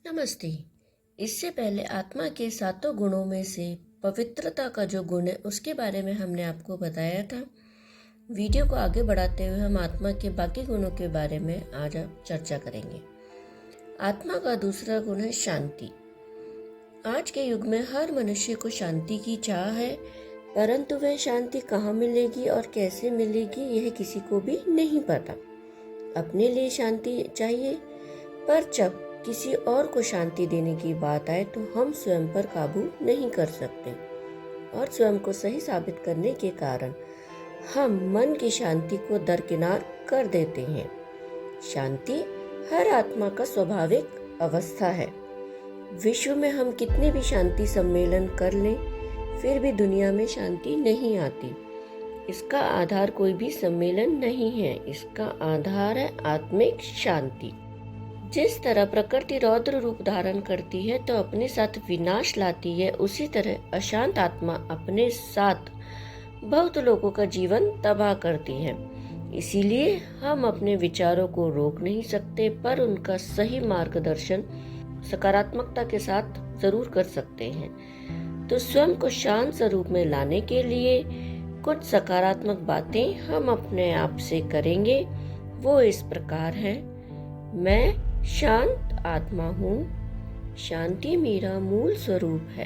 नमस्ते। इससे पहले आत्मा के सातों गुणों में से पवित्रता का जो गुण है उसके बारे में हमने आपको बताया था। वीडियो को आगे बढ़ाते हुए हम आत्मा के बाकी गुणों के बारे में आज चर्चा करेंगे। आत्मा का दूसरा गुण है शांति। आज के युग में हर मनुष्य को शांति की चाह है, परंतु वह शांति कहाँ मिलेगी और कैसे मिलेगी यह किसी को भी नहीं पता। अपने लिए शांति चाहिए, पर जब किसी और को शांति देने की बात आए तो हम स्वयं पर काबू नहीं कर सकते और स्वयं को सही साबित करने के कारण हम मन की शांति को दरकिनार कर देते हैं। शांति हर आत्मा का स्वाभाविक अवस्था है। विश्व में हम कितने भी शांति सम्मेलन कर लें, फिर भी दुनिया में शांति नहीं आती। इसका आधार कोई भी सम्मेलन नहीं है, इसका आधार है आत्मिक शांति। जिस तरह प्रकृति रौद्र रूप धारण करती है तो अपने साथ विनाश लाती है, उसी तरह अशांत आत्मा अपने साथ बहुत लोगों का जीवन तबाह करती है। इसीलिए हम अपने विचारों को रोक नहीं सकते, पर उनका सही मार्गदर्शन सकारात्मकता के साथ जरूर कर सकते हैं। तो स्वयं को शांत स्वरूप में लाने के लिए कुछ सकारात्मक बातें हम अपने आप से करेंगे। वो इस प्रकार है। मैं शांत आत्मा हूँ, शांति मेरा मूल स्वरूप है।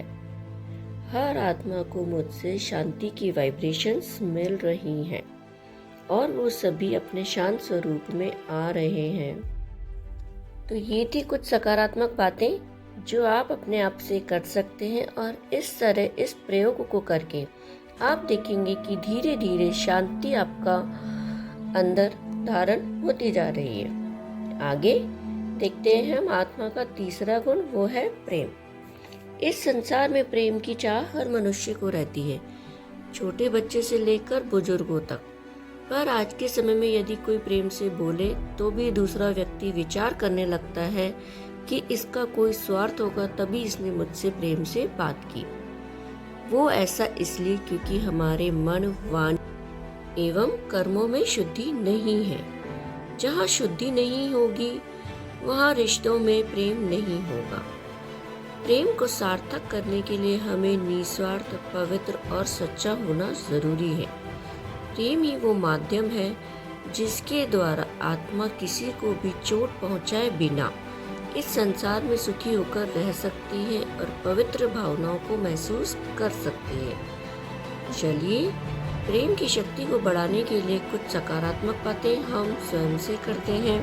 हर आत्मा को मुझसे शांति की वाइब्रेशंस मिल रही हैं और वो सभी अपने शांत स्वरूप में आ रहे हैं। तो ये थी कुछ सकारात्मक बातें जो आप अपने आप से कर सकते हैं और इस तरह इस प्रयोग को करके आप देखेंगे कि धीरे धीरे शांति आपका अंदर धारण होती जा रही है। आगे देखते हैं हम आत्मा का तीसरा गुण, वो है प्रेम। इस संसार में प्रेम की चाह हर मनुष्य को रहती है, छोटे बच्चे से लेकर बुजुर्गों तक। पर आज के समय में यदि कोई प्रेम से बोले तो भी दूसरा व्यक्ति विचार करने लगता है कि इसका कोई स्वार्थ होगा तभी इसने मुझसे प्रेम से बात की। वो ऐसा इसलिए क्योंकि हमारे मन, वाणी एवं कर्मों में शुद्धि नहीं है। जहाँ शुद्धि नहीं होगी वहाँ रिश्तों में प्रेम नहीं होगा। प्रेम को सार्थक करने के लिए हमें निस्वार्थ, पवित्र और सच्चा होना जरूरी है। प्रेम ही वो माध्यम है जिसके द्वारा आत्मा किसी को भी चोट पहुँचाए बिना इस संसार में सुखी होकर रह सकती है और पवित्र भावनाओं को महसूस कर सकती है। चलिए प्रेम की शक्ति को बढ़ाने के लिए कुछ सकारात्मक बातें हम स्वयं से करते हैं।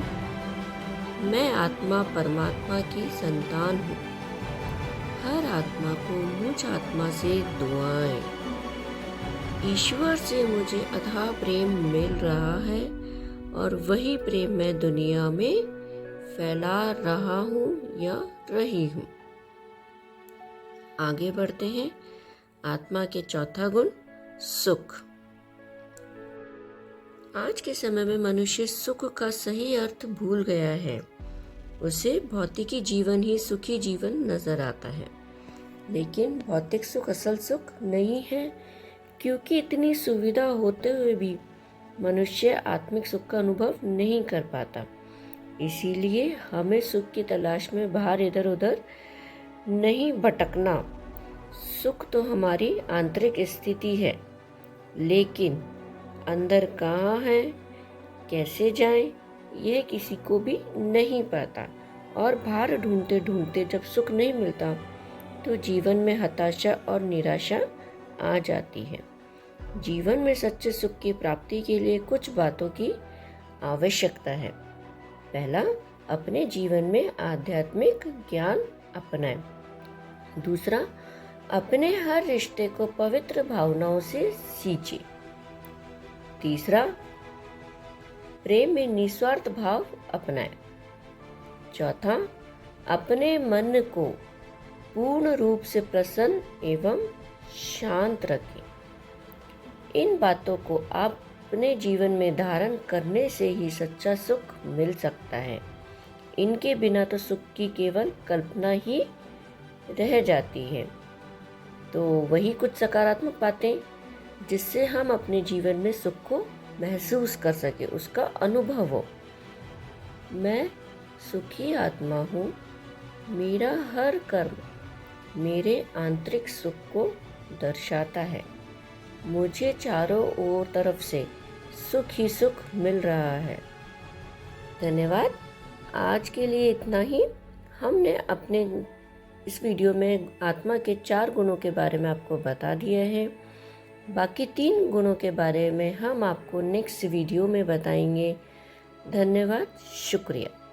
मैं आत्मा परमात्मा की संतान हूँ। हर आत्मा को मुझ आत्मा से दुआएं। ईश्वर से मुझे अथाह प्रेम मिल रहा है और वही प्रेम मैं दुनिया में फैला रहा हूँ या रही हूँ। आगे बढ़ते हैं। आत्मा के चौथा गुण, सुख। आज के समय में मनुष्य सुख का सही अर्थ भूल गया है। उसे भौतिकी जीवन ही सुखी जीवन नजर आता है, लेकिन भौतिक सुख असल सुख नहीं है, क्योंकि इतनी सुविधा होते हुए भी मनुष्य आत्मिक सुख का अनुभव नहीं कर पाता। इसीलिए हमें सुख की तलाश में बाहर इधर उधर नहीं भटकना। सुख तो हमारी आंतरिक स्थिति है, लेकिन अंदर कहाँ है, कैसे जाएं, यह किसी को भी नहीं पता। और बाहर ढूंढते ढूंढते जब सुख नहीं मिलता तो जीवन में हताशा और निराशा आ जाती है। जीवन में सच्चे सुख की प्राप्ति के लिए कुछ बातों की आवश्यकता है। पहला, अपने जीवन में आध्यात्मिक ज्ञान अपनाएं। दूसरा, अपने हर रिश्ते को पवित्र भावनाओं से सींचे। तीसरा, प्रेम में निस्वार्थ भाव अपनाएं। चौथा, अपने मन को पूर्ण रूप से प्रसन्न एवं शांत रखें। इन बातों को आप अपने जीवन में धारण करने से ही सच्चा सुख मिल सकता है। इनके बिना तो सुख की केवल कल्पना ही रह जाती है। तो वही कुछ सकारात्मक बातें जिससे हम अपने जीवन में सुख को महसूस कर सके, उसका अनुभव हो। मैं सुखी आत्मा हूँ, मेरा हर कर्म मेरे आंतरिक सुख को दर्शाता है। मुझे चारों ओर तरफ से सुख ही सुख मिल रहा है। धन्यवाद। आज के लिए इतना ही। हमने अपने इस वीडियो में आत्मा के 4 गुणों के बारे में आपको बता दिया है। बाकी 3 गुणों के बारे में हम आपको नेक्स्ट वीडियो में बताएंगे। धन्यवाद, शुक्रिया।